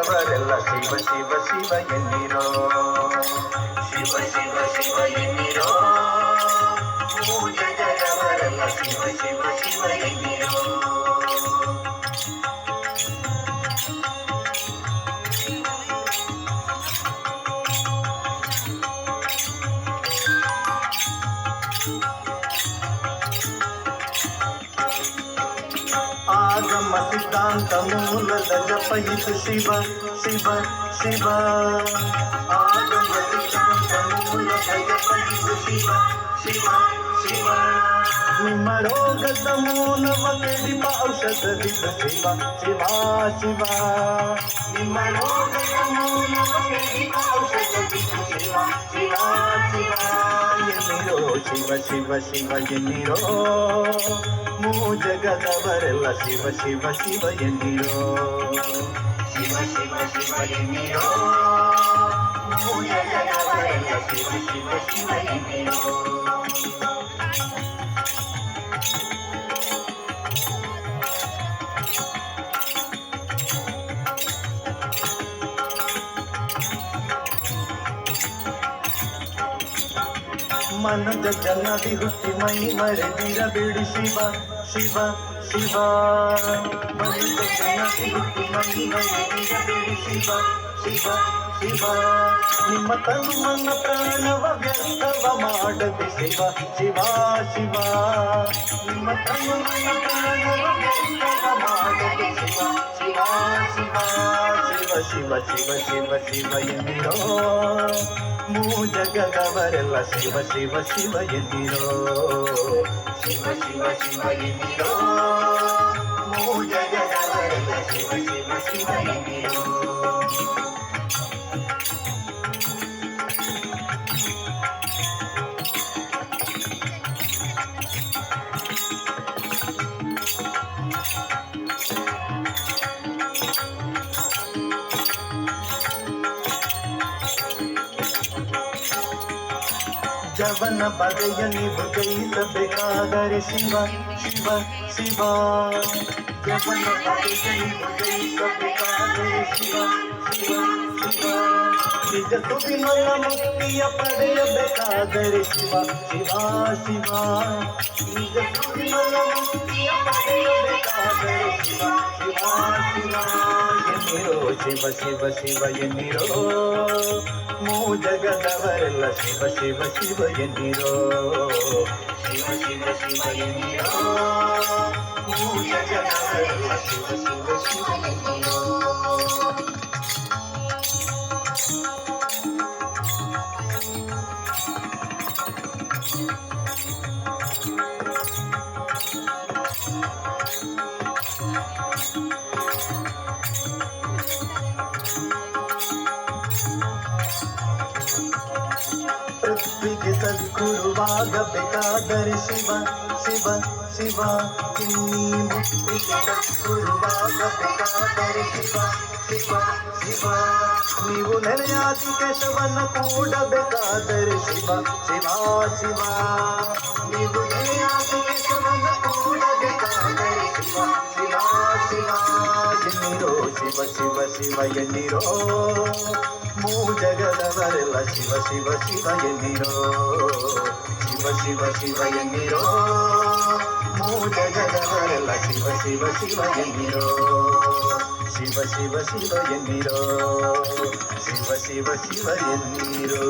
ಜಗದವರೆಲ್ಲ ಶಿವ ಶಿವ ಶಿವ ಎನ್ನಿರೋ. ಶಿವ ಶಿವ ಶಿವ ಎನ್ನಿರೋ. ಜಗದವರೆಲ್ಲ ಶಿವ ಶಿವ ಶಿವ ಎನ್ನಿರೋ. ಆಗಮ ಸಿದ್ಧಾಂತ ಮೂಲದ ಜಪ ಇದು ಶಿವ ಶಿವ ಶಿವ. ಆಗಮ ಸಿದ್ಧಾಂತ ಮೂಲದ ಜಪ ಇದು ಶಿವ ಶಿವ ಶಿವ. ನಿಮ್ಮ ರೋಗದ ಮೂಲವ ಕಡಿಪ ಔಷಧವಿದು ಶಿವ ಶಿವ ಶಿವ. ನಿಮ್ಮ ರೋಗದ ಮೂಲವ ಕಡಿಪ ಔಷಧವಿದು ಶಿವ ಶಿವ ಶಿವ ಎನ್ನಿರೋ. ಶಿವ ಶಿವ ಶಿವ ಎನ್ನಿರೋ. ಜಗದವರೆಲ್ಲ ಶಿವ ಶಿವ ಶಿವ ಎನ್ನಿರೋ. ಶಿವ ಶಿವ ಶಿವ ಎನ್ನಿರೋ. ಜಗದವರೆಲ್ಲ ಶಿವ ಶಿವ ಶಿವ ಎನ್ನಿರೋ. ಮನದ ಜನದಿ ಹುಟ್ಟಿ ಮೈ ಮರೆದಿರಬೇಡಿ ಶಿವ ಶಿವ ಶಿವ. ಮನದ ಜನದಿ ಹುಟ್ಟಿ ಮೈ ಮರೆದಿರಬೇಡಿ ಶಿವ ಶಿವ ಶಿವ. ನಿಮ್ಮ ತನು ಮನ ಪ್ರಾಣವ ವ್ಯರ್ಥವ ಮಾಡದೆ ಶಿವ ಶಿವ ಶಿವ. ನಿಮ್ಮ ತನು ಮನ ಪ್ರಾಣವ ವ್ಯರ್ಥವ ಮಾಡದೆ ಶಿವ ಶಿವ ಶಿವ. ಶಿವ ಶಿವ ಶಿವ ಶಿವ ಎನ್ನಿರೋ. ಜಗದವರೆಲ್ಲ ಶಿವ ಶಿವ ಶಿವ ಎನ್ನಿರೋ. ಶಿವ ಶಿವ ಶಿವ ಎನ್ನಿರೋ. ಜಗದವರೆಲ್ಲ ಶಿವ ಶಿವ ಶಿವ ಎನ್ನಿರೋ. ಜವನ ಬಗೆಯ ನೀವು ಜಯಿಸಬೇಕಾದರೆ ಶಿವ ಶಿವ ಶಿವ. ಜವನ ಬಗೆಯ ನೀವು ಜಯಿಸಬೇಕಾದರೆ ಶಿವ ಶಿವ ಶಿವ. ನಿಜ ಸುವಿಮಲ ಮುಕ್ತಿಯ ಪಡೆಯಬೇಕಾದರೆ ಶಿವ ಶಿವ ಶಿವ. ನಿಜ ಸುವಿಮಲ ಮುಕ್ತಿಯ ಪಡೆಯಬೇಕಾದರೆ ಶಿವ ಶಿವ ಶಿವ ಎನ್ನಿರೋ. ಶಿವ ಶಿವ ಶಿವ ಎನ್ನಿರೋ. ಜಗದವರೆಲ್ಲ ಶಿವ ಶಿವ ಶಿವ ಎನ್ನಿರೋ. ಶಿವ ಶಿವ ಶಿವ ಎನ್ನಿರೋ. ಜಗದವರೆಲ್ಲ ಶಿವ ಶಿವ ಶಿವ ಎನ್ನಿರೋ. ಪೃಥ್ವಿಗೆ ಸದ್ಗುರುವಾಗಬೇಕಾದರೆ ಶಿವ ಶಿವ ಶಿವ. ಇನ್ನೀ ಮುಕ್ತಿಗೆ ಸದ್ಗುರುವಾಗಬೇಕಾದರೆ ಶಿವ ಶಿವ ಶಿವ. ನೀವು ನೆನೆಯಾದಿ ಕೇಶವನ್ನ ಕೂಡಬೇಕಾದರೆ ಶಿವ ಶಿವ ಶಿವ. ನೀವು ನೆನೆಯಾದಿ ಕೇಶವನ್ನ ಕೂಡಬೇಕಾದರೆ ಶಿವ ಶಿವ ಶಿವ ಎನ್ನಿರೋ. ಶಿವ ಶಿವ ಶಿವ ಎನ್ನಿರೋ. ಜಗದವರೆಲ್ಲ ಶಿವ ಶಿವ ಶಿವ ಎನ್ನಿರೋ. ಶಿವ ಶಿವ ಶಿವ ಎನ್ನಿರೋ. ಜಗದವರೆಲ್ಲ ಶಿವ ಶಿವ ಶಿವ ಎನ್ನಿರೋ. ಶಿವ ಶಿವ ಶಿವ ಎನ್ನಿರೋ. ಶಿವ ಶಿವ ಶಿವ ಎನ್ನಿರೋ.